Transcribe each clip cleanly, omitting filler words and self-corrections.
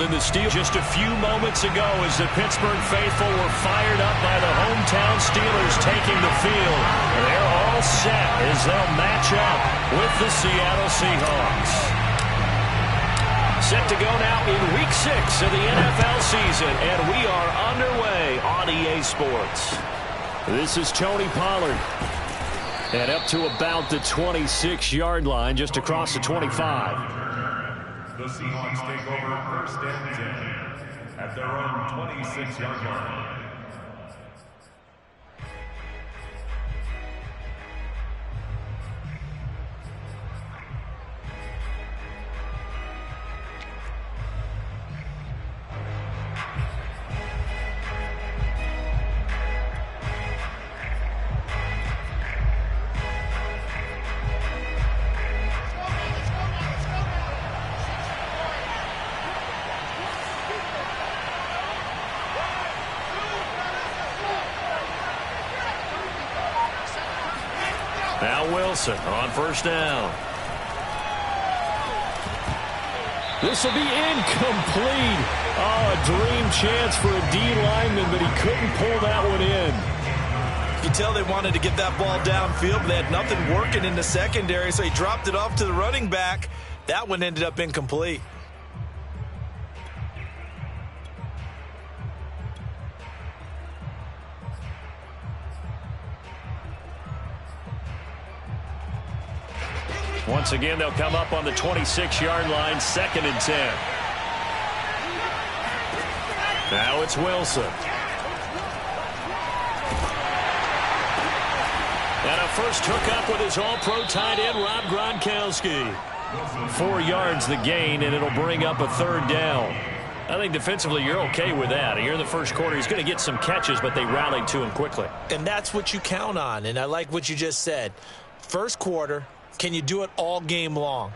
than the steal just a few moments ago as the Pittsburgh faithful were fired up by the hometown Steelers taking the field. They're all set as they'll match up with the Seattle Seahawks. Set to go now in Week 6 of the NFL season, and we are underway on EA Sports. This is Tony Pollard. And up to about the 26-yard line, just across the 25. The Seahawks take over 1st and 10 at their own 26-yard line. Now Wilson on 1st down. This will be incomplete. Oh, a dream chance for a D lineman, but he couldn't pull that one in. You tell they wanted to get that ball downfield, but they had nothing working in the secondary, so he dropped it off to the running back. That one ended up incomplete. Once again, they'll come up on the 26-yard line, 2nd and 10. Now it's Wilson. And a first hookup with his all-pro tight end, Rob Gronkowski. 4 yards the gain, and it'll bring up a 3rd down. I think defensively you're okay with that. Here in the first quarter, he's going to get some catches, but they rallied to him quickly. And that's what you count on, and I like what you just said. First quarter, can you do it all game long?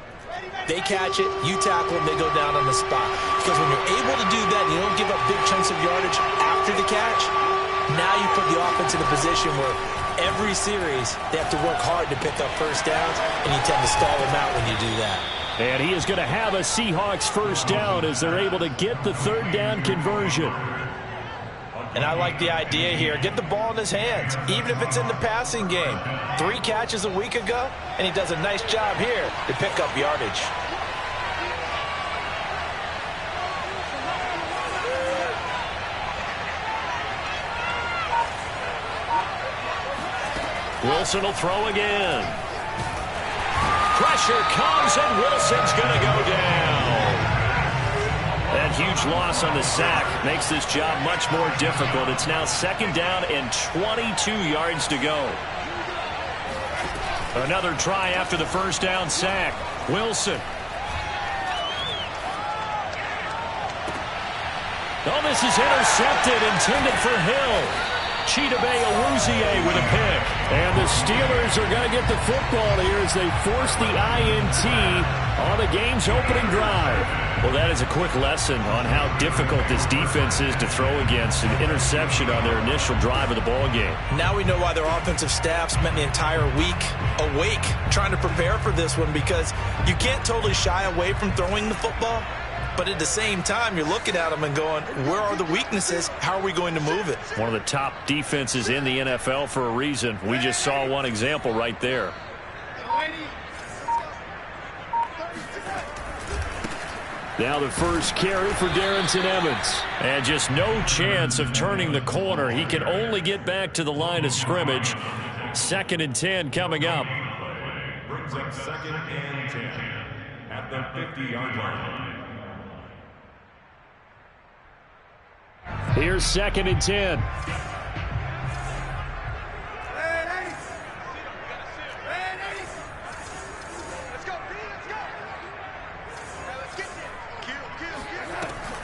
They catch it, you tackle them, they go down on the spot. Because when you're able to do that and you don't give up big chunks of yardage after the catch, now you put the offense in a position where every series they have to work hard to pick up first downs, and you tend to stall them out when you do that. And he is going to have a Seahawks first down as they're able to get the 3rd down conversion. And I like the idea here. Get the ball in his hands, even if it's in the passing game. 3 catches a week ago, and he does a nice job here to pick up yardage. Wilson will throw again. Pressure comes, and Wilson's going to go down. That huge loss on the sack makes this job much more difficult. It's now 2nd down and 22 yards to go. Another try after the first down sack. Wilson. Oh, this is intercepted, intended for Hill. Chidobe Awuzie with a pick. And the Steelers are going to get the football here as they force the INT on the game's opening drive. Well, that is a quick lesson on how difficult this defense is to throw against. An interception on their initial drive of the ball game. Now we know why their offensive staff spent the entire week awake trying to prepare for this one, because you can't totally shy away from throwing the football. But at the same time, you're looking at them and going, where are the weaknesses? How are we going to move it? One of the top defenses in the NFL for a reason. We just saw one example right there. Now the first carry for Darrington Evans. And just no chance of turning the corner. He can only get back to the line of scrimmage. 2nd and 10 coming up. Brings up 2nd and 10 at the 50-yard line. Here's 2nd and 10.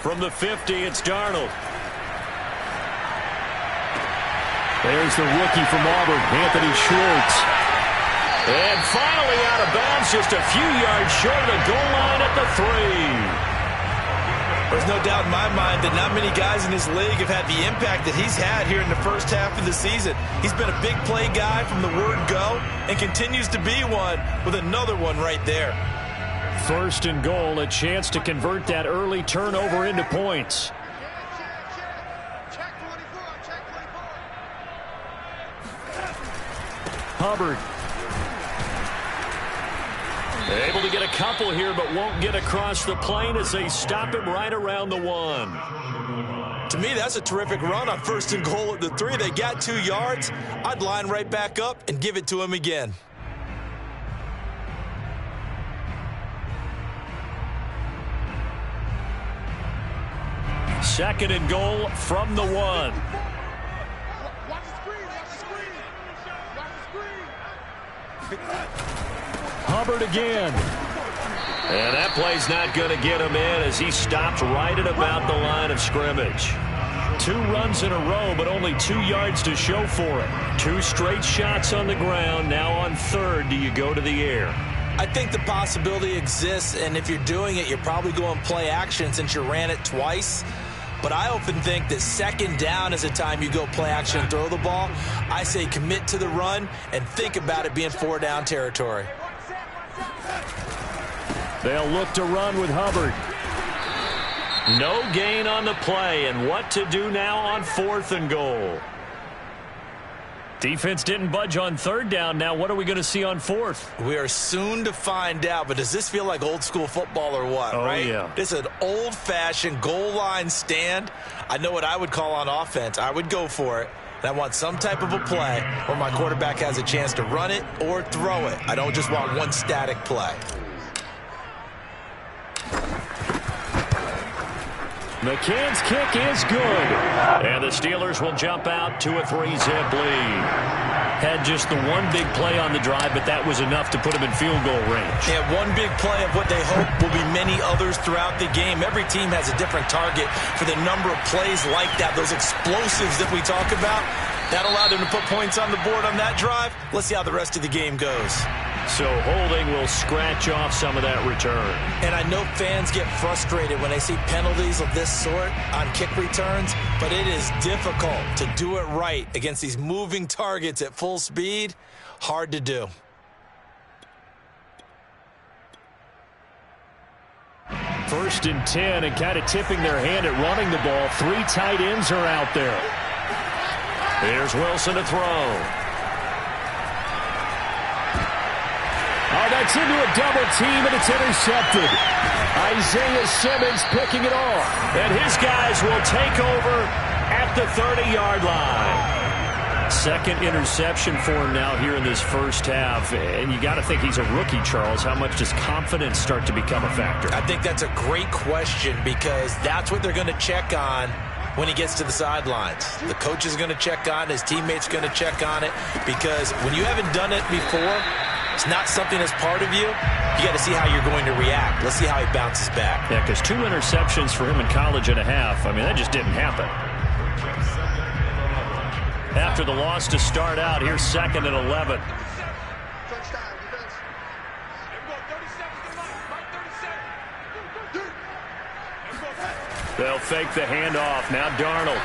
From the 50, it's Darnold. There's the rookie from Auburn, Anthony Schwartz. And finally out of bounds, just a few yards short of the goal line at the 3. There's no doubt in my mind that not many guys in this league have had the impact that he's had here in the first half of the season. He's been a big play guy from the word go and continues to be one with another one right there. First and goal, a chance to convert that early turnover into points. Hubbard. Able to get a couple here, but won't get across the plane as they stop him right around the 1. To me, that's a terrific run on first and goal at the 3. They got 2 yards. I'd line right back up and give it to him again. Second and goal from the 1. Hubbard again. And that play's not going to get him in as he stopped right at about the line of scrimmage. 2 runs in a row, but only 2 yards to show for it. 2 straight shots on the ground. Now on third, do you go to the air? I think the possibility exists, and if you're doing it, you're probably going play action since you ran it twice. But I often think that second down is the time you go play action and throw the ball. I say commit to the run and think about it being 4 down territory. They'll look to run with Hubbard. No gain on the play, and what to do now on 4th and goal. Defense didn't budge on 3rd down. Now what are we going to see on 4th? We are soon to find out, but does this feel like old school football or what, right? Yeah. This is an old-fashioned goal line stand. I know what I would call on offense. I would go for it. And I want some type of a play where my quarterback has a chance to run it or throw it. I don't just want one static play. McCann's kick is good. And the Steelers will jump out to a 3-zip lead. Had just the one big play on the drive, but that was enough to put them in field goal range. Yeah, one big play of what they hope will be many others throughout the game. Every team has a different target for the number of plays like that, those explosives that we talk about. That allowed them to put points on the board on that drive. Let's see how the rest of the game goes. So holding will scratch off some of that return. And I know fans get frustrated when they see penalties of this sort on kick returns, but it is difficult to do it right against these moving targets at full speed. Hard to do. First and 10, and kind of tipping their hand at running the ball. 3 tight ends are out there. Here's Wilson to throw. Oh, that's into a double team, and it's intercepted. Isaiah Simmons picking it off. And his guys will take over at the 30-yard line. Second interception for him now here in this first half. And you got to think he's a rookie, Charles. How much does confidence start to become a factor? I think that's a great question because that's what they're going to check on when he gets to the sidelines. The coach is going to check on it. His teammates are going to check on it because when you haven't done it before, it's not something that's part of you. You got to see how you're going to react. Let's see how he bounces back. Yeah, because 2 interceptions for him in college and a half. I mean, that just didn't happen. After the loss to start out, here's 2nd and 11. They'll fake the handoff. Now Darnold.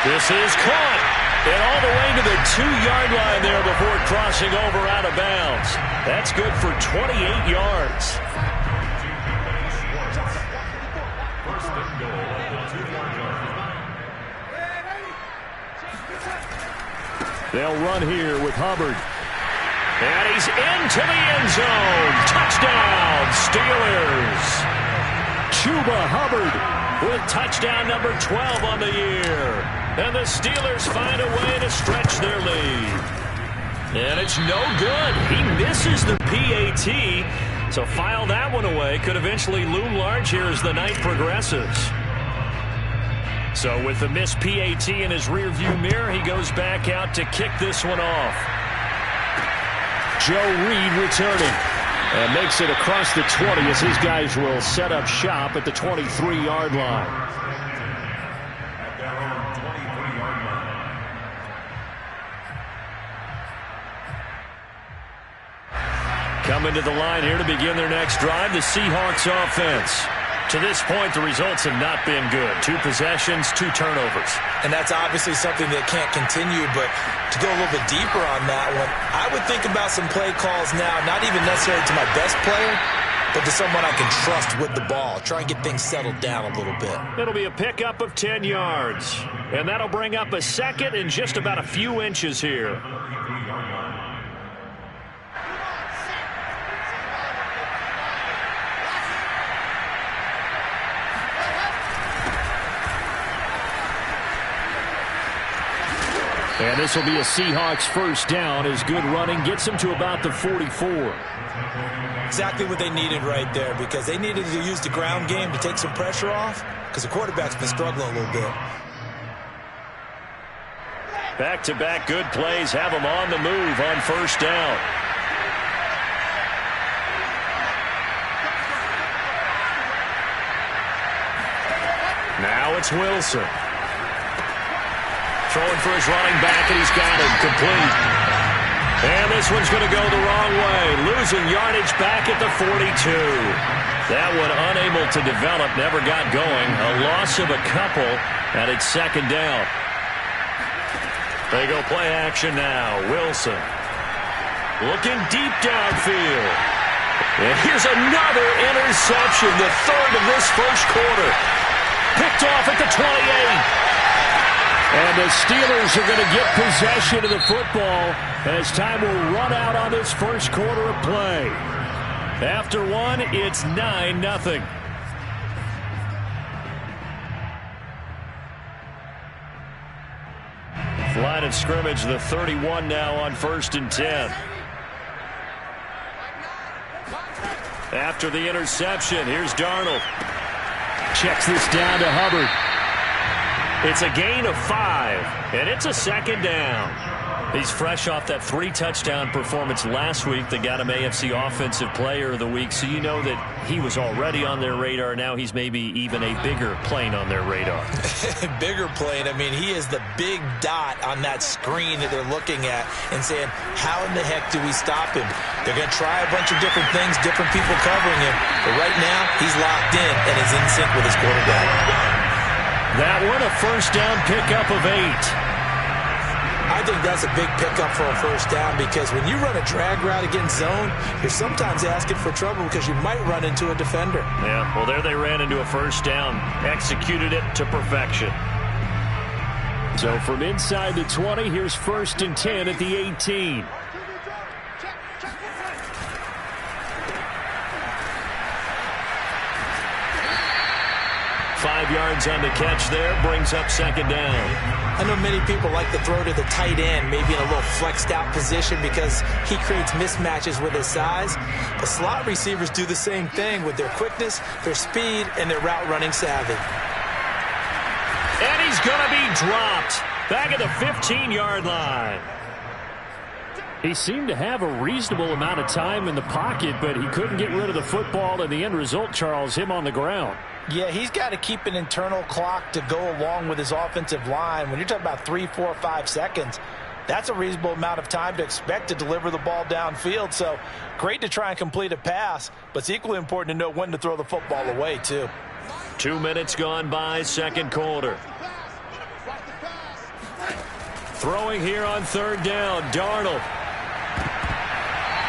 This is caught. And all the way to the 2-yard line there before crossing over out of bounds. That's good for 28 yards. They'll run here with Hubbard. And he's into the end zone. Touchdown, Steelers. Chuba Hubbard with touchdown number 12 on the year. And the Steelers find a way to stretch their lead. And it's no good. He misses the PAT. So file that one away. Could eventually loom large here as the night progresses. So with the missed PAT in his rearview mirror, he goes back out to kick this one off. Joe Reed returning. And makes it across the 20 as his guys will set up shop at the 23-yard line. Coming to the line here to begin their next drive, the Seahawks offense. To this point, the results have not been good. 2 possessions, 2 turnovers. And that's obviously something that can't continue, but to go a little bit deeper on that one, I would think about some play calls now, not even necessarily to my best player, but to someone I can trust with the ball. Try and get things settled down a little bit. It'll be a pickup of 10 yards. And that'll bring up a second and just about a few inches here. And this will be a Seahawks first down as good running gets them to about the 44. Exactly what they needed right there, because they needed to use the ground game to take some pressure off, because the quarterback's been struggling a little bit. Back-to-back good plays have them on the move on first down. Now it's Wilson. Throwing for his running back, and he's got it complete. And this one's going to go the wrong way. Losing yardage back at the 42. That one unable to develop, never got going. A loss of a couple, and it's second down. They go play action now. Wilson looking deep downfield. And here's another interception, the third of this first quarter. Picked off at the 28. And the Steelers are going to get possession of the football as time will run out on this first quarter of play. After one, it's 9-0. Line of scrimmage, the 31 now on 1st and 10. After the interception, here's Darnold. Checks this down to Hubbard. It's a gain of 5, and it's a second down. He's fresh off that 3-touchdown performance last week that got him AFC Offensive Player of the Week, so you know that he was already on their radar. Now he's maybe even a bigger plane on their radar. Bigger plane. I mean, he is the big dot on that screen that they're looking at and saying, how in the heck do we stop him? They're going to try a bunch of different things, different people covering him, but right now he's locked in and is in sync with his quarterback. That one, a first down pickup of 8. I think that's a big pickup for a first down, because when you run a drag route against zone, you're sometimes asking for trouble because you might run into a defender. Yeah, well, there they ran into a first down, executed it to perfection. So from inside the 20, here's 1st and 10 at the 18. Five yards on the catch there, brings up second down. I know many people like to throw to the tight end, maybe in a little flexed out position because he creates mismatches with his size. But slot receivers do the same thing with their quickness, their speed, and their route running savvy. And he's going to be dropped back at the 15-yard line. He seemed to have a reasonable amount of time in the pocket, but he couldn't get rid of the football, and the end result, Charles, him on the ground. Yeah, he's got to keep an internal clock to go along with his offensive line. When you're talking about 3, 4, 5 seconds, that's a reasonable amount of time to expect to deliver the ball downfield. So great to try and complete a pass, but it's equally important to know when to throw the football away, too. 2 minutes gone by, second quarter. Throwing here on third down, Darnold.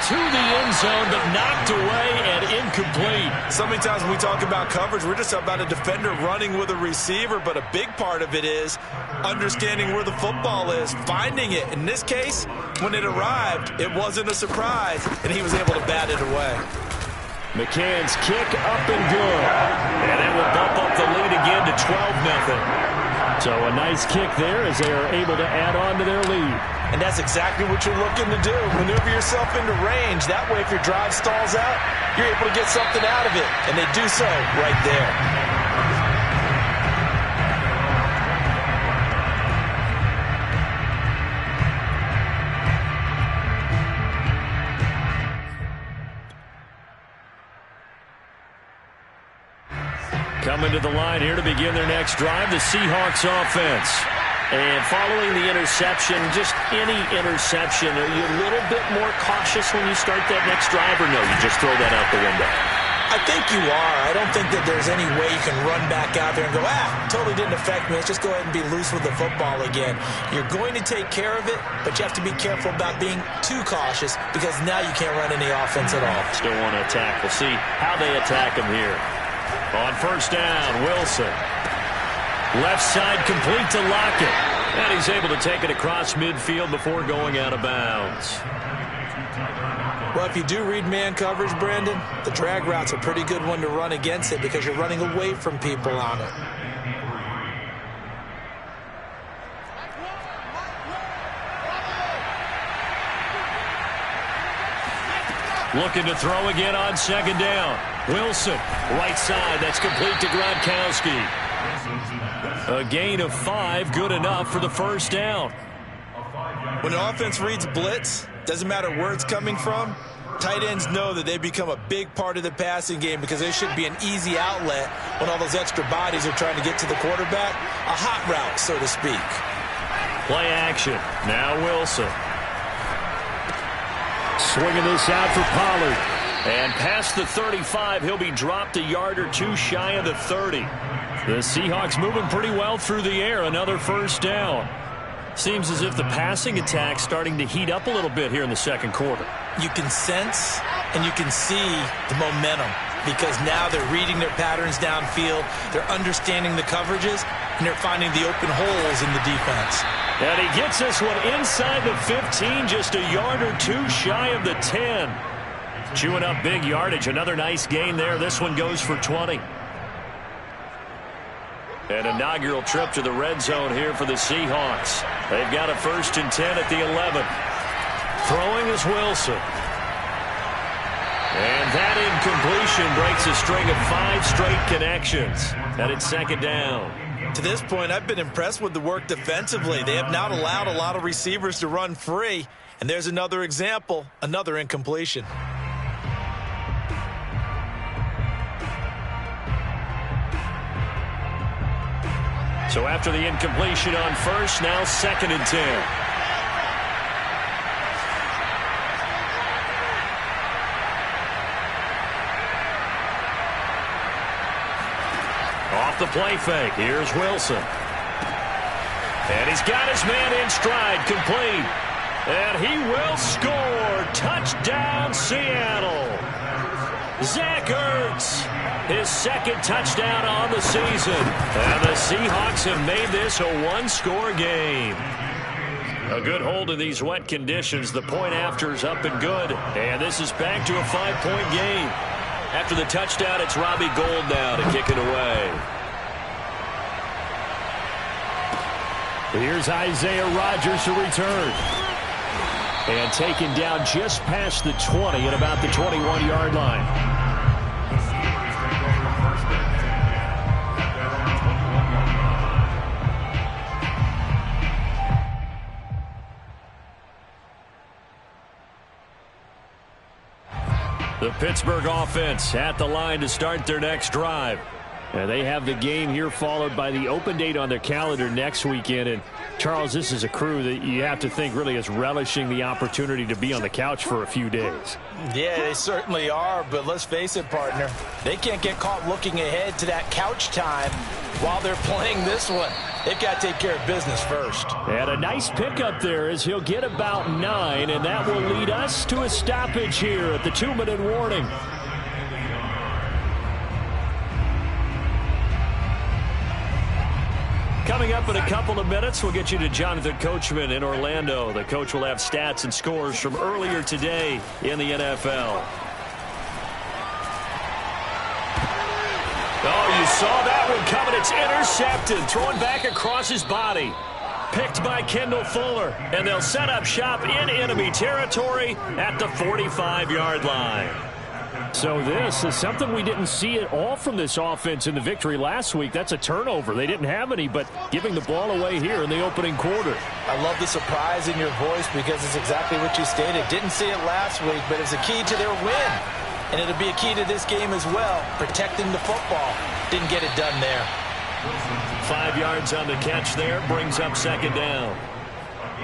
To the end zone, but knocked away and incomplete. So many times when we talk about coverage, we're just talking about a defender running with a receiver, but a big part of it is understanding where the football is, finding it. In this case, when it arrived, it wasn't a surprise, and he was able to bat it away. McCann's kick up and good. And that will bump up the lead again to 12-0. So a nice kick there as they are able to add on to their lead. And that's exactly what you're looking to do. Maneuver yourself into range. That way, if your drive stalls out, you're able to get something out of it. And they do so right there. Coming to the line here to begin their next drive, the Seahawks offense. And following the interception, just any interception, are you a little bit more cautious when you start that next drive, or no, you just throw that out the window? I think you are. I don't think that there's any way you can run back out there and go, totally didn't affect me. Let's just go ahead and be loose with the football again. You're going to take care of it, but you have to be careful about being too cautious because now you can't run any offense at all. Still want to attack. We'll see how they attack him here. On first down, Wilson. Left side complete to Lockett. And he's able to take it across midfield before going out of bounds. Well, if you do read man coverage, Brandon, the drag route's a pretty good one to run against it because you're running away from people on it. Looking to throw again on second down. Wilson, right side, that's complete to Gronkowski. A gain of 5, good enough for the first down. When an offense reads blitz, doesn't matter where it's coming from, tight ends know that they become a big part of the passing game because they should be an easy outlet when all those extra bodies are trying to get to the quarterback. A hot route, so to speak. Play action. Now Wilson. Swinging this out for Pollard. And past the 35, he'll be dropped a yard or two shy of the 30. The Seahawks moving pretty well through the air. Another first down. Seems as if the passing attack's starting to heat up a little bit here in the second quarter. You can sense and you can see the momentum because now they're reading their patterns downfield, they're understanding the coverages, and they're finding the open holes in the defense. And he gets this one inside the 15, just a yard or two shy of the 10. Chewing up big yardage, another nice gain there. This one goes for 20. An inaugural trip to the red zone here for the Seahawks. They've got a 1st and 10 at the 11. Throwing is Wilson. And that incompletion breaks a string of 5 straight connections. And it's second down. To this point, I've been impressed with the work defensively. They have not allowed a lot of receivers to run free. And there's another example, another incompletion. So after the incompletion on first, now 2nd and 10. Off the play fake, here's Wilson. And he's got his man in stride, complete. And he will score. Touchdown, Seattle. Zach Ertz, his 2nd touchdown on the season. And the Seahawks have made this a one-score game. A good hold in these wet conditions. The point after is up and good. And this is back to a 5-point game. After the touchdown, it's Robbie Gould now to kick it away. Here's Isaiah Rodgers to return. And taken down just past the 20 at about the 21-yard line. The Pittsburgh offense at the line to start their next drive. And they have the game here followed by the open date on their calendar next weekend. And, Charles, this is a crew that you have to think really is relishing the opportunity to be on the couch for a few days. Yeah, they certainly are, but let's face it, partner. They can't get caught looking ahead to that couch time while they're playing this one. They've got to take care of business first. And a nice pickup there as he'll get about 9, and that will lead us to a stoppage here at the 2-minute warning. Coming up in a couple of minutes, we'll get you to Jonathan Coachman in Orlando. The coach will have stats and scores from earlier today in the NFL. Oh, you saw that one coming. It's intercepted. Throwing back across his body. Picked by Kendall Fuller. And they'll set up shop in enemy territory at the 45-yard line. So this is something we didn't see at all from this offense in the victory last week. That's a turnover. They didn't have any, but giving the ball away here in the opening quarter. I love the surprise in your voice because it's exactly what you stated. Didn't see it last week, but it's a key to their win. And it'll be a key to this game as well, protecting the football. Didn't get it done there. 5 yards on the catch there, brings up second down.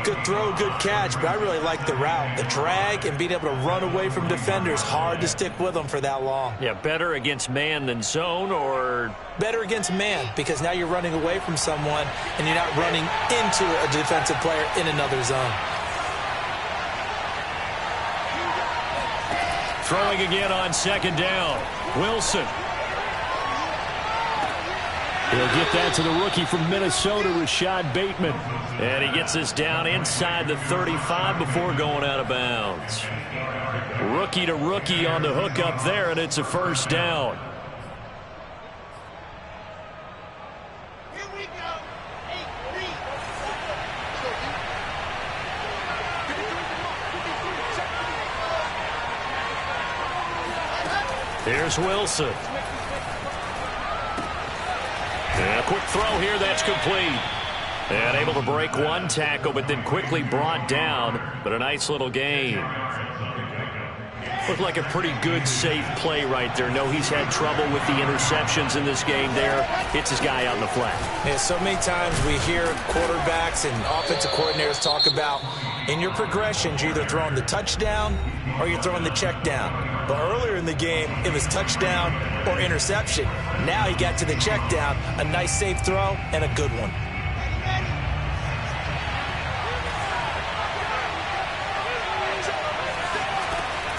Good throw, good catch, but I really like the route. The drag and being able to run away from defenders, hard to stick with them for that long. Yeah, better against man than zone, or? Better against man, because now you're running away from someone and you're not running into a defensive player in another zone. Throwing again on second down. Wilson. He'll get that to the rookie from Minnesota, Rashad Bateman. And he gets us down inside the 35 before going out of bounds. Rookie to rookie on the hook up there, and it's a first down. Here's Wilson. And a quick throw here, that's complete. And able to break one tackle, but then quickly brought down. But a nice little gain. Looked like a pretty good, safe play right there. No, he's had trouble with the interceptions in this game there. Hits his guy on the flat. Yeah, so many times we hear quarterbacks and offensive coordinators talk about in your progressions, you're either throwing the touchdown or you're throwing the check down. But earlier in the game, it was touchdown or interception. Now he got to the check down, a nice safe throw, and a good one.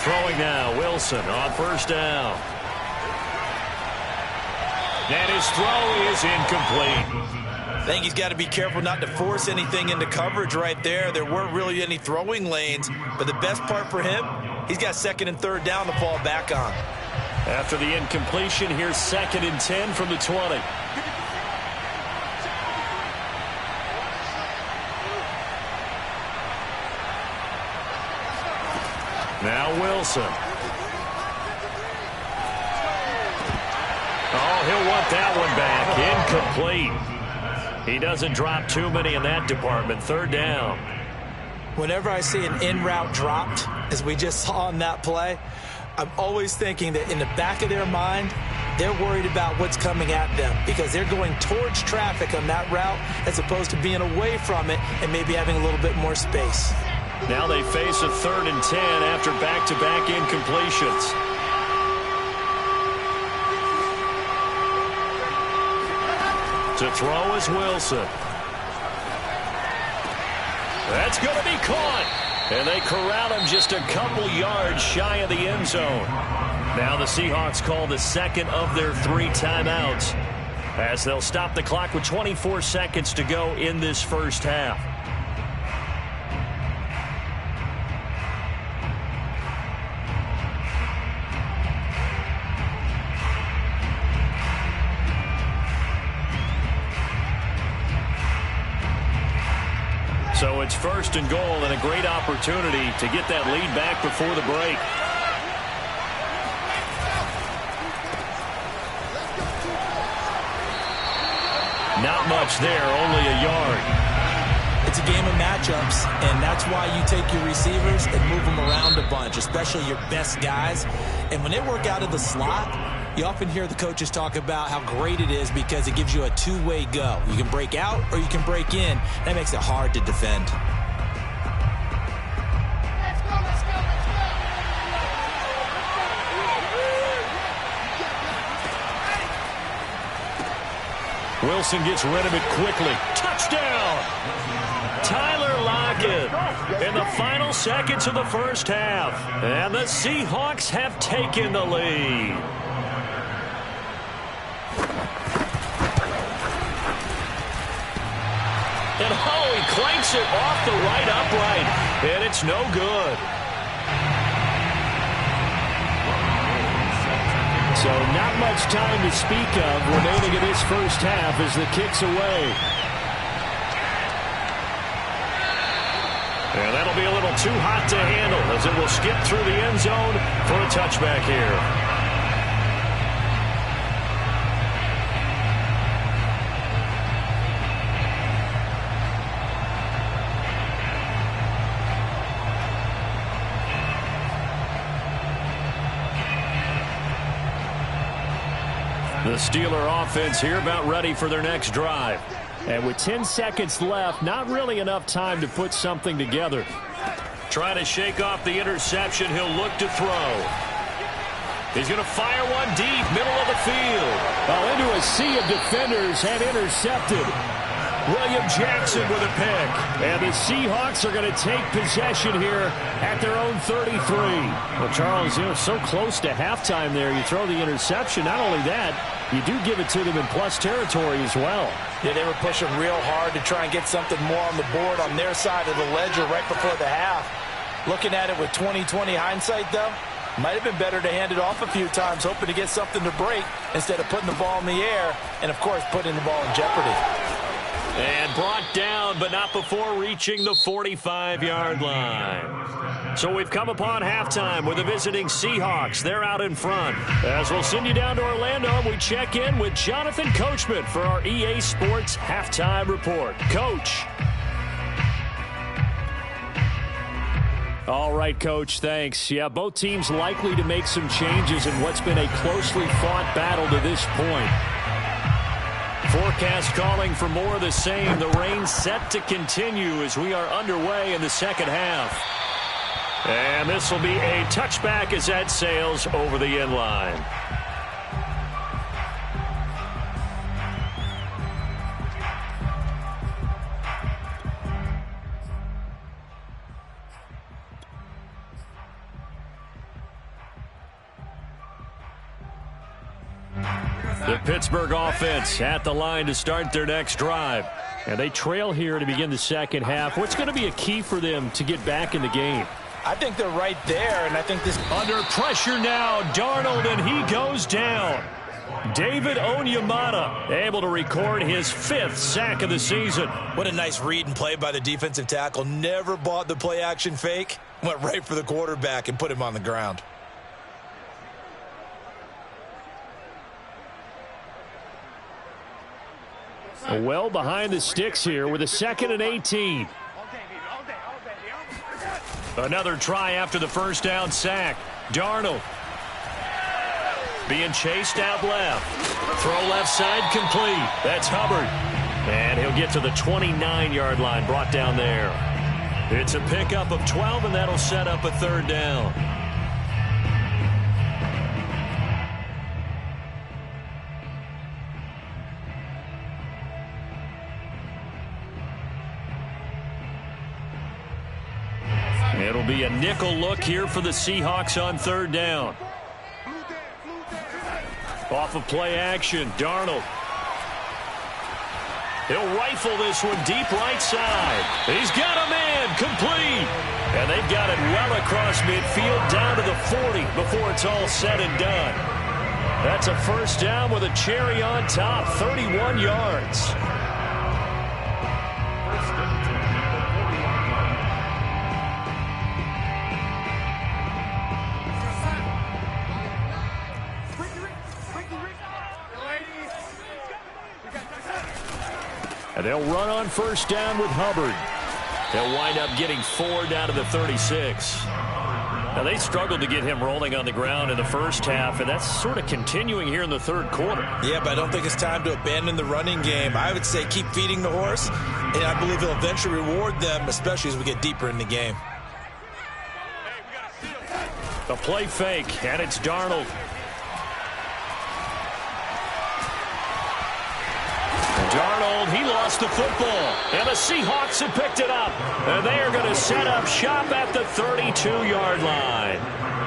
Throwing now, Wilson on first down. And his throw is incomplete. I think he's got to be careful not to force anything into coverage right there. There weren't really any throwing lanes, but the best part for him, he's got second and third down to fall back on. After the incompletion, here's 2nd and 10 from the 20. Now Wilson. Oh, he'll want that one back. Incomplete. He doesn't drop too many in that department. Third down. Whenever I see an in-route dropped, as we just saw on that play, I'm always thinking that in the back of their mind, they're worried about what's coming at them because they're going towards traffic on that route as opposed to being away from it and maybe having a little bit more space. Now they face a 3rd and 10 after back-to-back incompletions. To throw is Wilson. That's going to be caught. And they corral him just a couple yards shy of the end zone. Now the Seahawks call the second of their 3 timeouts as they'll stop the clock with 24 seconds to go in this first half. So it's 1st and goal and a great opportunity to get that lead back before the break. Not much there, only a yard. It's a game of matchups, and that's why you take your receivers and move them around a bunch, especially your best guys. And when they work out of the slot, you often hear the coaches talk about how great it is because it gives you a two-way go. You can break out or you can break in. That makes it hard to defend. Wilson gets rid of it quickly. Touchdown! Tyler Lockett in the final seconds of the first half. And the Seahawks have taken the lead. And oh, he clanks it off the right upright. And it's no good. So not much time to speak of remaining in this first half as the kick's away. And that'll be a little too hot to handle as it will skip through the end zone for a touchback here. The Steeler offense here about ready for their next drive. And with 10 seconds left, not really enough time to put something together. Trying to shake off the interception. He'll look to throw. He's going to fire one deep, middle of the field. Oh, into a sea of defenders and intercepted. William Jackson with a pick. And the Seahawks are going to take possession here at their own 33. Well, Charles, so close to halftime there. You throw the interception. Not only that, you do give it to them in plus territory as well. Yeah, they were pushing real hard to try and get something more on the board on their side of the ledger right before the half. Looking at it with 20/20 hindsight, though, might have been better to hand it off a few times, hoping to get something to break instead of putting the ball in the air and, of course, putting the ball in jeopardy. And brought down, but not before reaching the 45-yard line. So we've come upon halftime with the visiting Seahawks. They're out in front. As we'll send you down to Orlando, we check in with Jonathan Coachman for our EA Sports Halftime Report. Coach. All right, Coach, thanks. Yeah, both teams likely to make some changes in what's been a closely fought battle to this point. Forecast calling for more of the same. The rain set to continue as we are underway in the second half. And this will be a touchback as that sails over the end line. The Pittsburgh offense at the line to start their next drive. And they trail here to begin the second half. What's going to be a key for them to get back in the game? I think they're right there, and I think this... Under pressure now, Darnold, and he goes down. David Onyemata able to record his 5th sack of the season. What a nice read and play by the defensive tackle. Never bought the play-action fake. Went right for the quarterback and put him on the ground. Well behind the sticks here with a 2nd and 18. Another try after the first down sack. Darnold being chased out left. Throw left side complete. That's Hubbard. And he'll get to the 29-yard line, brought down there. It's a pickup of 12, and that'll set up a 3rd down. It'll be a nickel look here for the Seahawks on 3rd down. Off of play action, Darnold. He'll rifle this one deep right side. He's got a man, complete. And they've got it well across midfield down to the 40 before it's all said and done. That's a 1st down with a cherry on top, 31 yards. And they'll run on 1st down with Hubbard. They'll wind up getting 4 down to the 36. Now, they struggled to get him rolling on the ground in the first half, and that's sort of continuing here in the 3rd quarter. Yeah, but I don't think it's time to abandon the running game. I would say keep feeding the horse, and I believe he'll eventually reward them, especially as we get deeper in the game. A play fake, and it's Darnold. Darnold, he lost the football, and the Seahawks have picked it up. And they are going to set up shop at the 32-yard line.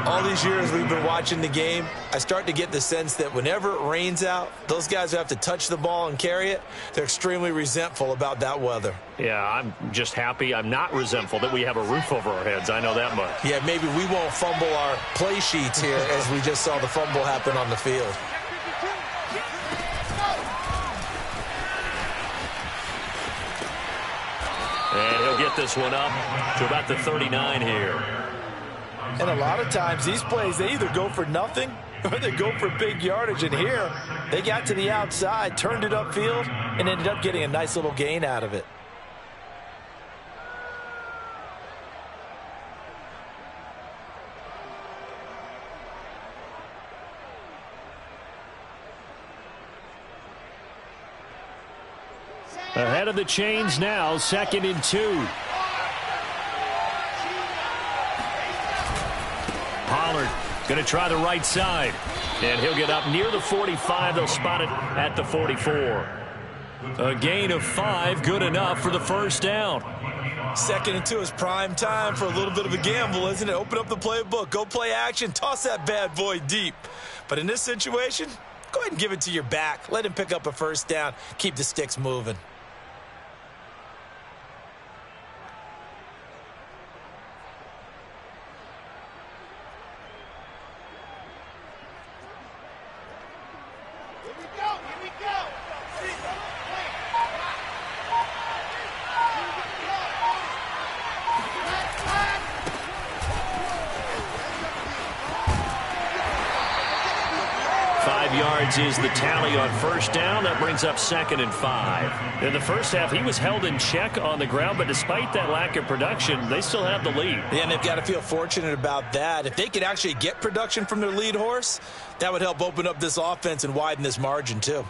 All these years we've been watching the game, I start to get the sense that whenever it rains out, those guys who have to touch the ball and carry it, they're extremely resentful about that weather. Yeah, I'm just happy I'm not resentful that we have a roof over our heads. I know that much. Yeah, maybe we won't fumble our play sheets here as we just saw the fumble happen on the field. And he'll get this one up to about the 39 here. And a lot of times these plays, they either go for nothing or they go for big yardage. And here, they got to the outside, turned it upfield, and ended up getting a nice little gain out of it. Ahead of the chains now, 2nd and 2. Pollard going to try the right side. And he'll get up near the 45. They'll spot it at the 44. A gain of 5, good enough for the first down. 2nd and 2 is prime time for a little bit of a gamble, isn't it? Open up the playbook, go play action, toss that bad boy deep. But in this situation, go ahead and give it to your back. Let him pick up a first down. Keep the sticks moving. Is the tally on first down. That brings up 2nd and 5. In the first half, he was held in check on the ground, but despite that lack of production, they still have the lead. Yeah, and they've got to feel fortunate about that. If they could actually get production from their lead horse, that would help open up this offense and widen this margin too.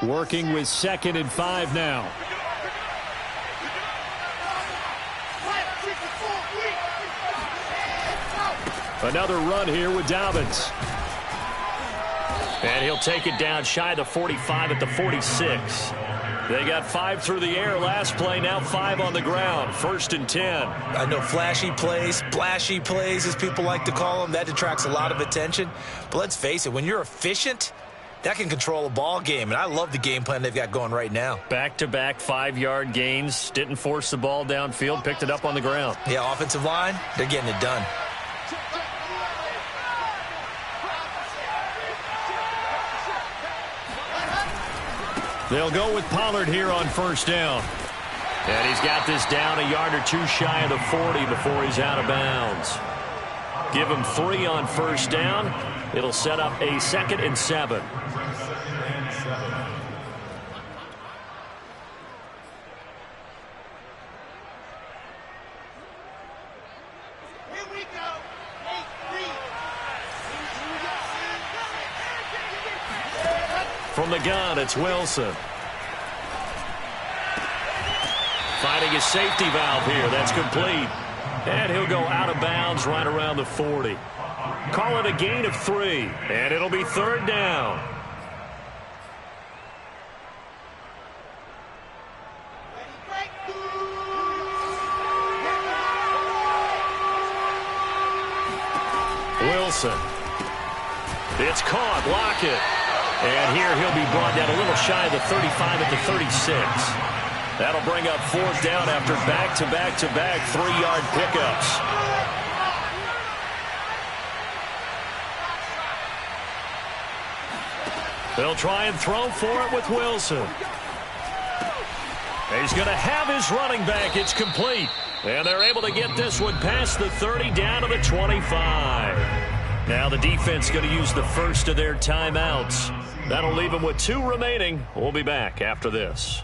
Working with 2nd and 5 now. Another run here with Dobbins. And he'll take it down shy of the 45 at the 46. They got 5 through the air last play, now 5 on the ground. 1st and 10. I know flashy plays, splashy plays, as people like to call them, that attracts a lot of attention. But let's face it, when you're efficient, that can control a ball game, and I love the game plan they've got going right now. Back-to-back 5-yard gains. Didn't force the ball downfield. Picked it up on the ground. Yeah, offensive line, they're getting it done. They'll go with Pollard here on first down. And he's got this down a yard or two shy of the 40 before he's out of bounds. Give him 3 on first down. It'll set up a 2nd and 7. From the gun, it's Wilson. Finding his safety valve here. That's complete. And he'll go out of bounds right around the 40. Call it a gain of 3. And it'll be 3rd down. Wilson. It's caught. Lockett. And here he'll be brought down a little shy of the 35 at the 36. That'll bring up 4th down after back-to-back-to-back 3-yard pickups. They'll try and throw for it with Wilson. He's going to have his running back. It's complete. And they're able to get this one past the 30 down to the 25. Now the defense going to use the first of their timeouts. That'll leave them with 2 remaining. We'll be back after this.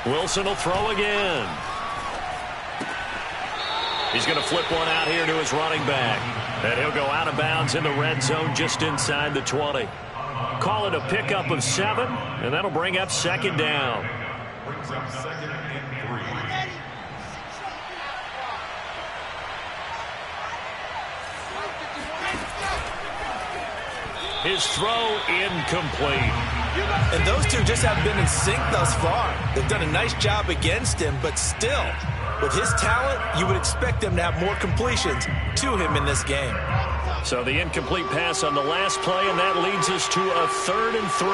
Wilson will throw again. He's going to flip one out here to his running back. And he'll go out of bounds in the red zone just inside the 20. Call it a pickup of 7, and that'll bring up 2nd down. Brings up 2nd and 3. His throw incomplete. And those two just haven't been in sync thus far. They've done a nice job against him, but still, with his talent, you would expect them to have more completions to him in this game. So the incomplete pass on the last play, and that leads us to a 3rd and 3.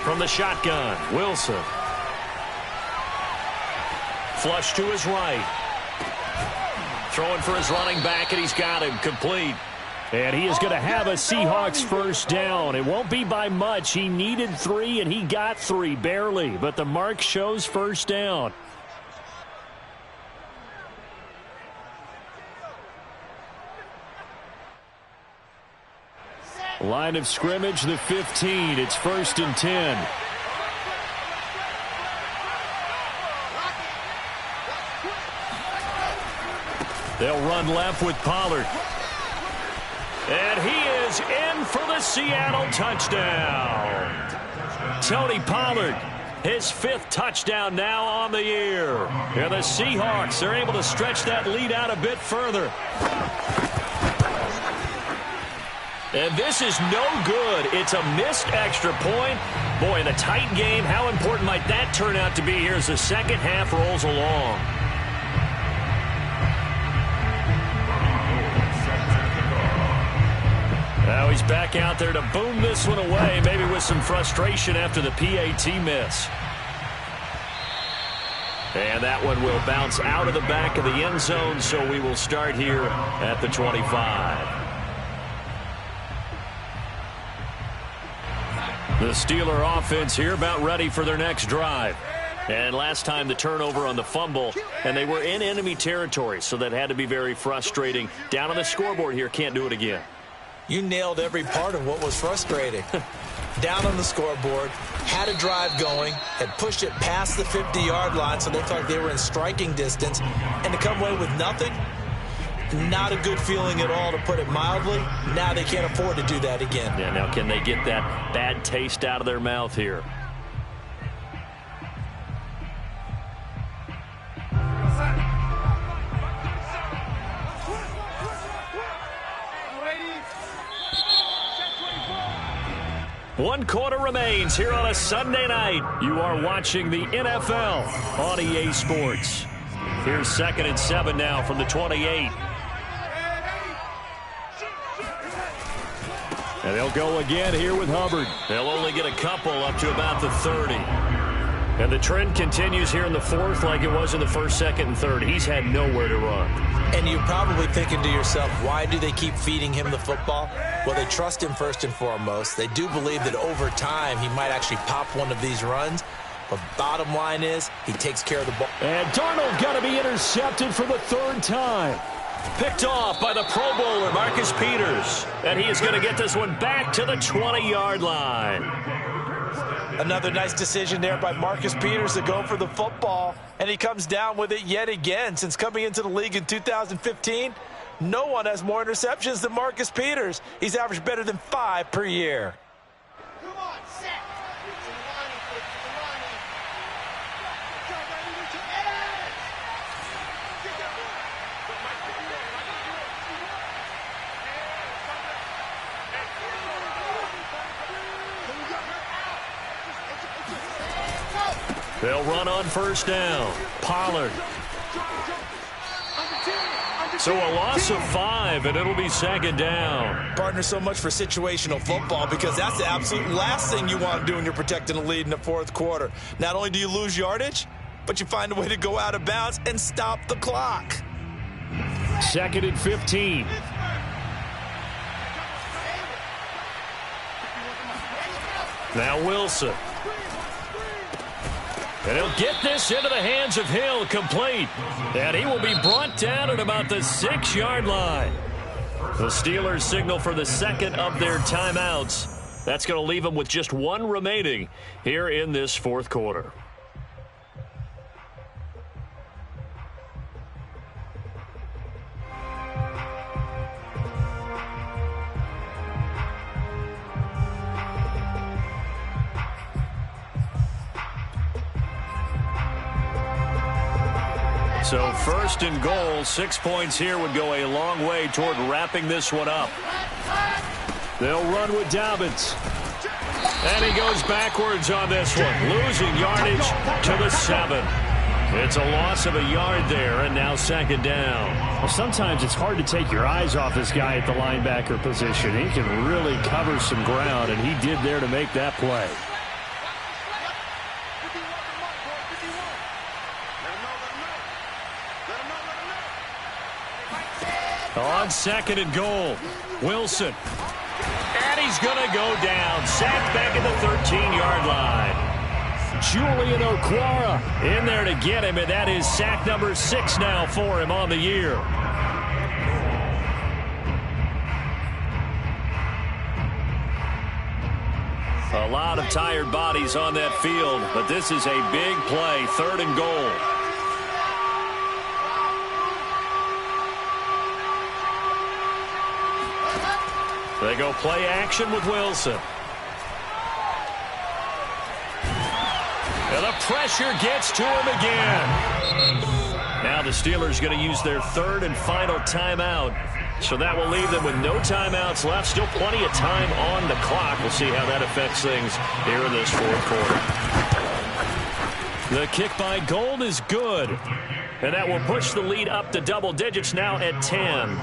From the shotgun, Wilson. Flush to his right. Throwing for his running back, and he's got him complete. And he is going to have a Seahawks first down. It won't be by much. He needed 3, and he got 3, barely. But the mark shows first down. Line of scrimmage, the 15. It's 1st and 10. They'll run left with Pollard. And he is in for the Seattle touchdown. Tony Pollard, his 5th touchdown now on the year. And the Seahawks are able to stretch that lead out a bit further. And this is no good. It's a missed extra point. Boy, in a tight game, how important might that turn out to be here as the second half rolls along? Now he's back out there to boom this one away, maybe with some frustration after the PAT miss. And that one will bounce out of the back of the end zone, so we will start here at the 25. The Steeler offense here about ready for their next drive. And last time the turnover on the fumble, and they were in enemy territory, so that had to be very frustrating. Down on the scoreboard here, can't do it again. You nailed every part of what was frustrating. Down on the scoreboard, had a drive going, had pushed it past the 50-yard line, so they felt like they were in striking distance, and to come away with nothing, not a good feeling at all, to put it mildly. Now they can't afford to do that again. Yeah, now can they get that bad taste out of their mouth here? One quarter remains here on a Sunday night. You are watching the NFL on EA Sports. Here's 2nd and 7 now from the 28. And they'll go again here with Hubbard. They'll only get a couple up to about the 30. And the trend continues here in the 4th like it was in the 1st, 2nd, and 3rd. He's had nowhere to run. And you're probably thinking to yourself, why do they keep feeding him the football? Well, they trust him first and foremost. They do believe that over time he might actually pop one of these runs. But bottom line is, he takes care of the ball. And Darnold got to be intercepted for the 3rd time. Picked off by the Pro Bowler, Marcus Peters. And he is going to get this one back to the 20-yard line. Another nice decision there by Marcus Peters to go for the football, and he comes down with it yet again. Since coming into the league in 2015, no one has more interceptions than Marcus Peters. He's averaged better than 5 per year. Come on, set. They'll run on 1st down. Pollard. So a loss of 5, and it'll be 2nd down. Partner, so much for situational football, because that's the absolute last thing you want to do when you're protecting a lead in the 4th quarter. Not only do you lose yardage, but you find a way to go out of bounds and stop the clock. 2nd and 15. Now Wilson. And he'll get this into the hands of Hill, complete. And he will be brought down at about the 6-yard line. The Steelers signal for the 2nd of their timeouts. That's going to leave them with just 1 remaining here in this 4th quarter. So 1st and goal, 6 points here would go a long way toward wrapping this one up. They'll run with Dobbins. And he goes backwards on this one, losing yardage to the 7. It's a loss of a yard there, and now 2nd down. Well, sometimes it's hard to take your eyes off this guy at the linebacker position. He can really cover some ground, and he did there to make that play. On 2nd and goal, Wilson. And he's going to go down. Sacked back at the 13-yard line. Julian Okwara in there to get him, and that is sack number 6 now for him on the year. A lot of tired bodies on that field, but this is a big play, 3rd and goal. They go play action with Wilson. And the pressure gets to him again. Now the Steelers going to use their 3rd and final timeout. So that will leave them with no timeouts left. Still plenty of time on the clock. We'll see how that affects things here in this 4th quarter. The kick by Gold is good. And that will push the lead up to double digits now at 10.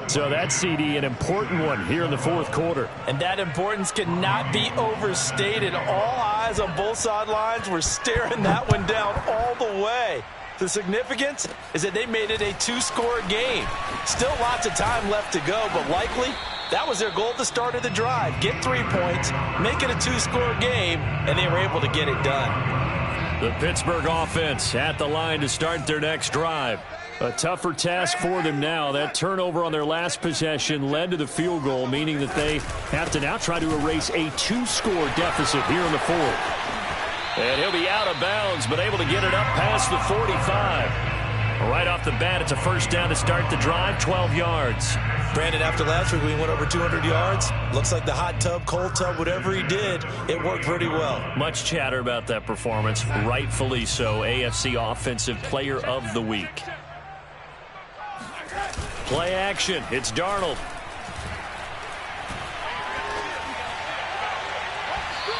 So that CD, an important one here in the 4th quarter. And that importance cannot be overstated. All eyes on both sidelines were staring that one down all the way. The significance is that they made it a 2-score game. Still lots of time left to go, but likely that was their goal at the start of the drive. Get 3 points, make it a 2-score game, and they were able to get it done. The Pittsburgh offense at the line to start their next drive. A tougher task for them now. That turnover on their last possession led to the field goal, meaning that they have to now try to erase a 2-score deficit here in the 4th. And he'll be out of bounds, but able to get it up past the 45. Right off the bat, it's a first down to start the drive, 12 yards. Brandon, after last week, we went over 200 yards. Looks like the hot tub, cold tub, whatever he did, it worked pretty well. Much chatter about that performance, rightfully so. AFC Offensive Player of the Week. Play action. It's Darnold.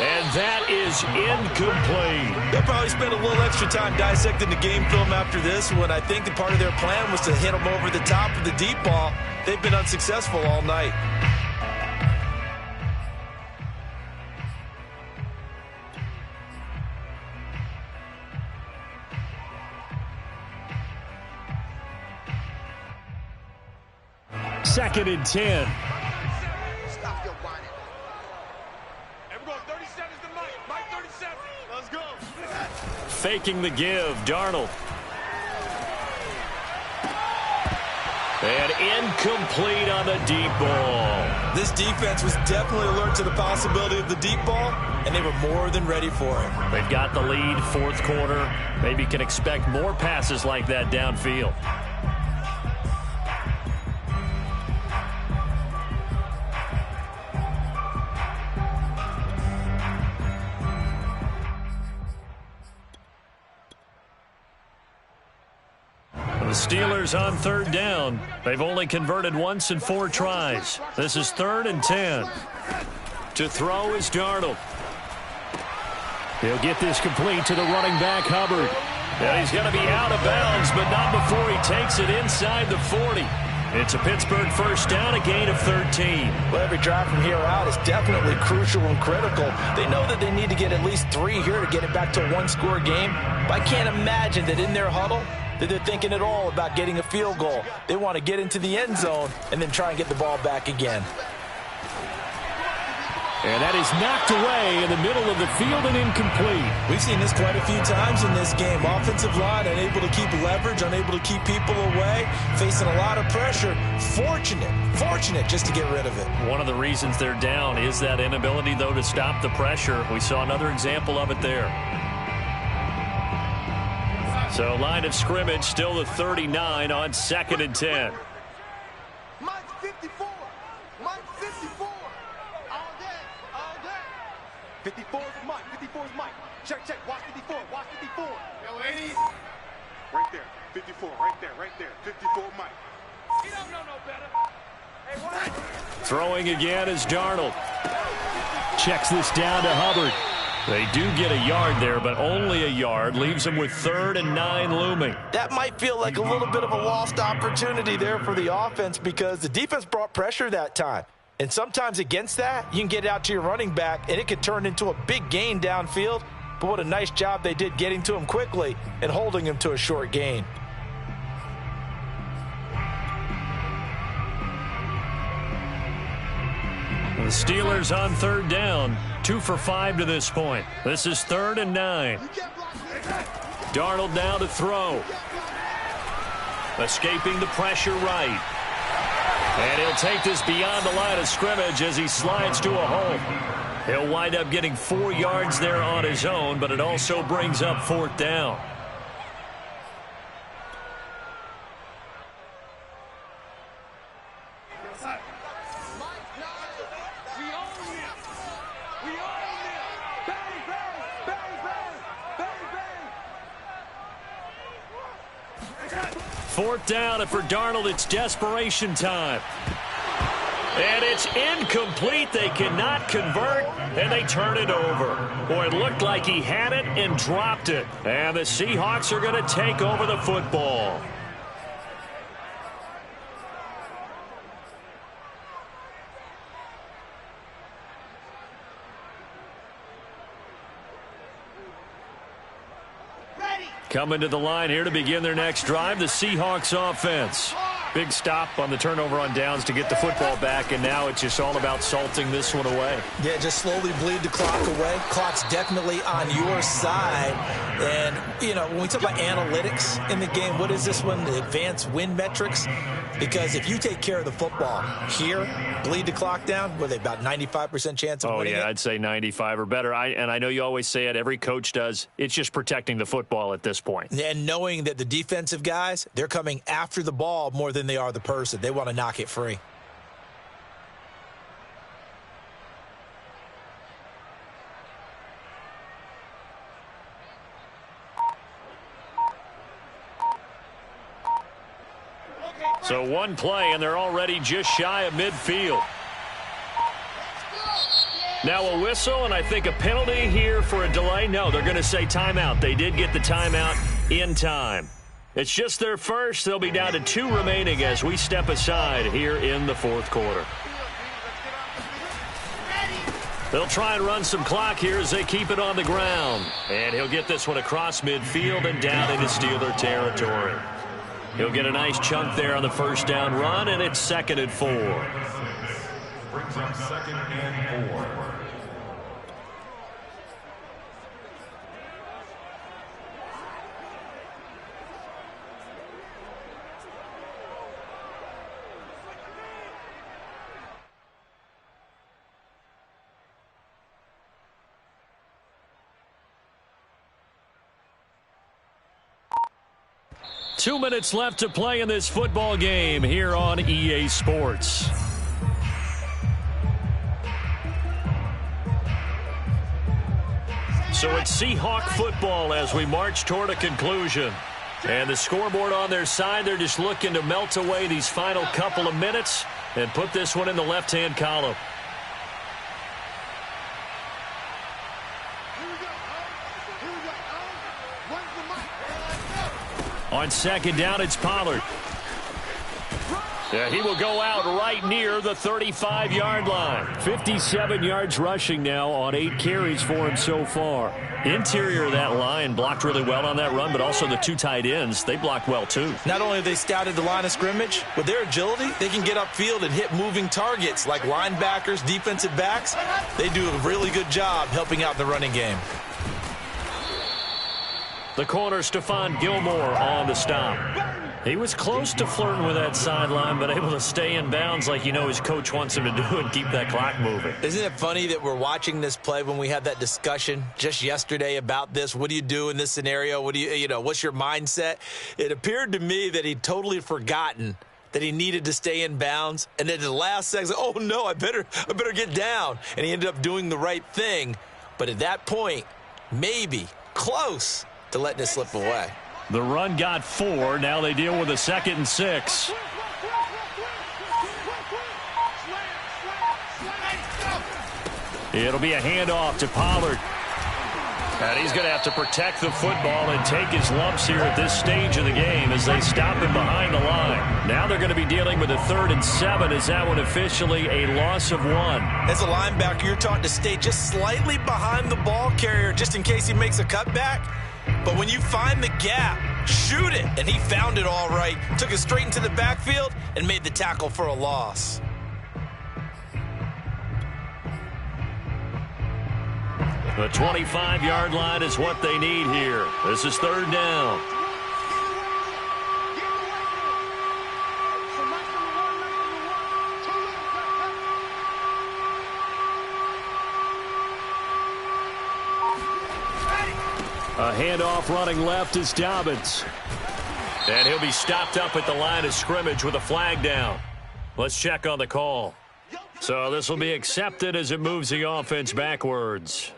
And that is incomplete. They'll probably spend a little extra time dissecting the game film after this, when I think that part of their plan was to hit them over the top of the deep ball. They've been unsuccessful all night. Second and 10. Stop your whining. And we're going 37 to Mike. Mike 37. Let's go. Faking the give, Darnold. And incomplete on the deep ball. This defense was definitely alert to the possibility of the deep ball, and they were more than ready for it. They've got the lead, 4th quarter. Maybe can expect more passes like that downfield. The Steelers on 3rd down. They've only converted once in 4 tries. This is 3rd and 10. To throw is Darnold. He'll get this complete to the running back, Hubbard. And he's going to be out of bounds, but not before he takes it inside the 40. It's a Pittsburgh first down, a gain of 13. Well, every drive from here out is definitely crucial and critical. They know that they need to get at least 3 here to get it back to a 1-score game. But I can't imagine that in their huddle that they're thinking at all about getting a field goal. They want to get into the end zone and then try and get the ball back again. And that is knocked away in the middle of the field and incomplete. We've seen this quite a few times in this game. Offensive line unable to keep leverage, unable to keep people away, facing a lot of pressure. Fortunate just to get rid of it. One of the reasons they're down is that inability, though, to stop the pressure. We saw another example of it there. So line of scrimmage still the 39 on 2nd and 10. Mike 54. Mike 54. All day. 54 is Mike. 54 is Mike. Check. Watch 54. Watch 54. Yo, ladies. Right there. 54. Right there. 54 Mike. He don't know no better. Hey, what? Throwing again is Darnold. Checks this down to Hubbard. They do get a yard there, but only a yard. Leaves them with 3rd and 9 looming. That might feel like a little bit of a lost opportunity there for the offense because the defense brought pressure that time. And sometimes against that, you can get it out to your running back, and it could turn into a big gain downfield. But what a nice job they did getting to him quickly and holding him to a short gain. The Steelers on third down. 2 for 5 to this point. This is 3rd and 9. Darnold now to throw. Escaping the pressure right. And he'll take this beyond the line of scrimmage as he slides to a hole. He'll wind up getting 4 yards there on his own, but it also brings up 4th down. Fourth down, and for Darnold, it's desperation time. And it's incomplete. They cannot convert, and they turn it over. Boy, it looked like he had it and dropped it. And the Seahawks are going to take over the football. Coming to the line here to begin their next drive, the Seahawks offense. Big stop on the turnover on downs to get the football back, and now it's just all about salting this one away. Yeah, just slowly bleed the clock away. Clock's definitely on your side. And, you know, when we talk about analytics in the game, what is this one? The advanced win metrics? Because if you take care of the football here, bleed the clock down, what are they, about 95% chance of winning it? I'd say 95 or better. And I know you always say it, every coach does. It's just protecting the football at this point. And knowing that the defensive guys, they're coming after the ball more than they are the person. They want to knock it free. So one play, and they're already just shy of midfield. Now a whistle, and I think a penalty here for a delay. No, they're going to say timeout. They did get the timeout in time. It's just their first. They'll be down to 2 remaining as we step aside here in the fourth quarter. They'll try and run some clock here as they keep it on the ground. And he'll get this one across midfield and down into Steeler territory. He'll get a nice chunk there on the first down run, and it's 2nd and 4. Brings up 2nd and 4. Two minutes left to play in this football game here on EA Sports. So it's Seahawk football as we march toward a conclusion. And the scoreboard on their side, they're just looking to melt away these final couple of minutes and put this one in the left-hand column. On second down, it's Pollard. Yeah, he will go out right near the 35-yard line. 57 yards rushing now on 8 carries for him so far. Interior of that line blocked really well on that run, but also the 2 tight ends, they blocked well too. Not only have they scouted the line of scrimmage, with their agility, they can get upfield and hit moving targets like linebackers, defensive backs. They do a really good job helping out the running game. The corner, Stephon Gilmore, on the stop. He was close to flirting with that sideline, but able to stay in bounds like you know his coach wants him to do and keep that clock moving. Isn't it funny that we're watching this play when we had that discussion just yesterday about this? What do you do in this scenario? What do you know, what's your mindset? It appeared to me that he'd totally forgotten that he needed to stay in bounds. And then at the last second, oh, no, I better get down. And he ended up doing the right thing. But at that point, maybe close to letting it slip away. The run got 4. Now they deal with a 2nd and 6. It'll be a handoff to Pollard. And he's going to have to protect the football and take his lumps here at this stage of the game as they stop him behind the line. Now they're going to be dealing with a 3rd and 7. Is that one officially a loss of 1? As a linebacker, you're taught to stay just slightly behind the ball carrier just in case he makes a cutback. But when you find the gap, shoot it. And he found it all right. Took it straight into the backfield and made the tackle for a loss. The 25-yard line is what they need here. This is third down. A handoff running left is Dobbins. And he'll be stopped up at the line of scrimmage with a flag down. Let's check on the call. So this will be accepted as it moves the offense backwards.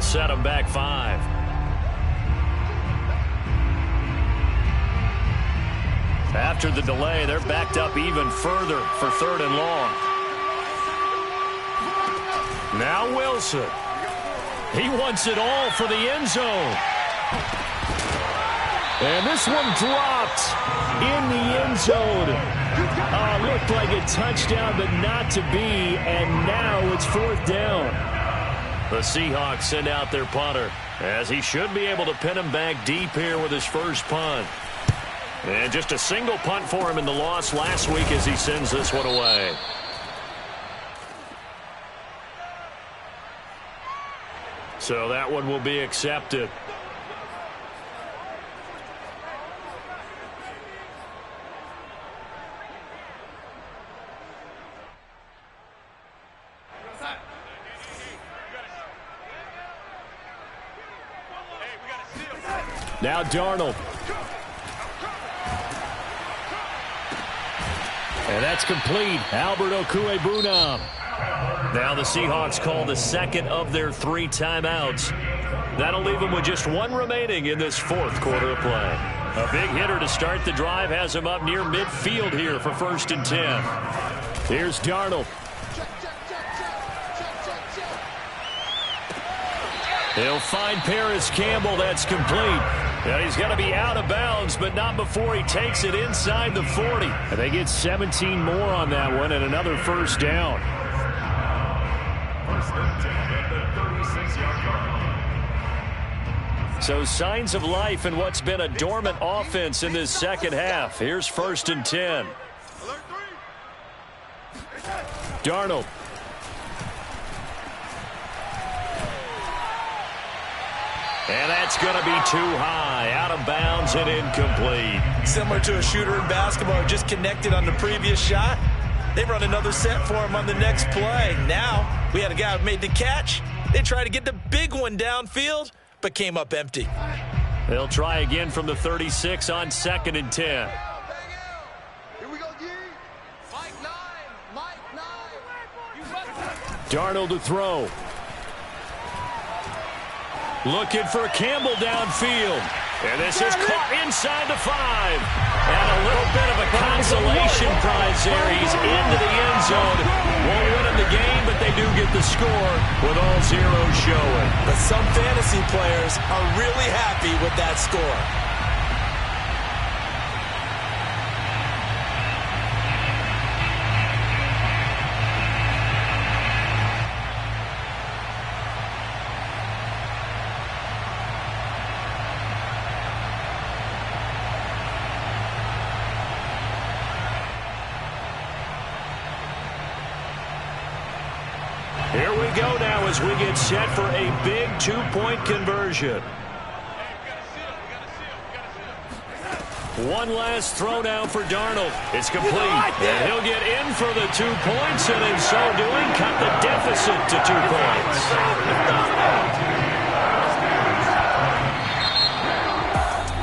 Set them back 5. After the delay, they're backed up even further for third and long. Now Wilson. He wants it all for the end zone. And this one dropped in the end zone. Looked like a touchdown, but not to be. And now it's fourth down. The Seahawks send out their punter, as he should be able to pin him back deep here with his first punt. And just a single punt for him in the loss last week as he sends this one away. So that one will be accepted. Now Darnold. And that's complete. Albert Okwuegbunam. Now the Seahawks call the second of their 3 timeouts. That'll leave them with just 1 remaining in this fourth quarter of play. A big hitter to start the drive has him up near midfield here for 1st and 10. Here's Darnold. He'll find Paris Campbell. That's complete. And he's going to be out of bounds, but not before he takes it inside the 40. And they get 17 more on that one and another first down. First and 10 at the 36-yard line. So signs of life in what's been a dormant offense in this second half. Here's 1st and 10. Darnold. And that's going to be too high, out of bounds and incomplete. Similar to a shooter in basketball, just connected on the previous shot. They run another set for him on the next play. Now, we had a guy who made the catch. They tried to get the big one downfield, but came up empty. They'll try again from the 36 on 2nd and 10. Here we go, D. Mike 9. Darnold to throw. Looking for Campbell downfield. And this is caught inside the 5. And a little bit of a consolation prize there. He's into the end zone. Won't win him the game, but they do get the score with all zeros showing. But some fantasy players are really happy with that score. Here we go now as we get set for a big 2-point conversion. One last throw now for Darnold. It's complete. And he'll get in for the 2 points, and in so doing, cut the deficit to 2 points.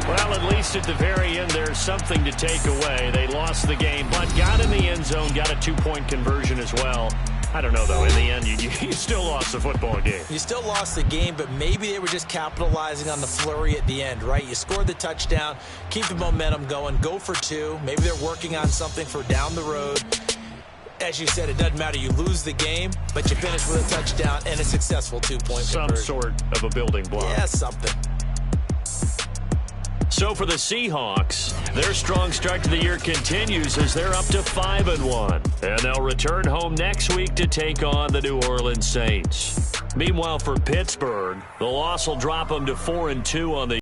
Well, at least at the very end, there's something to take away. They lost the game, but got in the end zone, got a 2-point conversion as well. I don't know, though. In the end, you still lost the football game. You still lost the game, but maybe they were just capitalizing on the flurry at the end, right? You scored the touchdown, keep the momentum going, go for 2. Maybe they're working on something for down the road. As you said, it doesn't matter. You lose the game, but you finish with a touchdown and a successful 2-point Some conversion. sort of a building block. Yeah, something. So for the Seahawks, their strong start to the year continues as they're up to 5-1. And they'll return home next week to take on the New Orleans Saints. Meanwhile, for Pittsburgh, the loss will drop them to 4-2 on the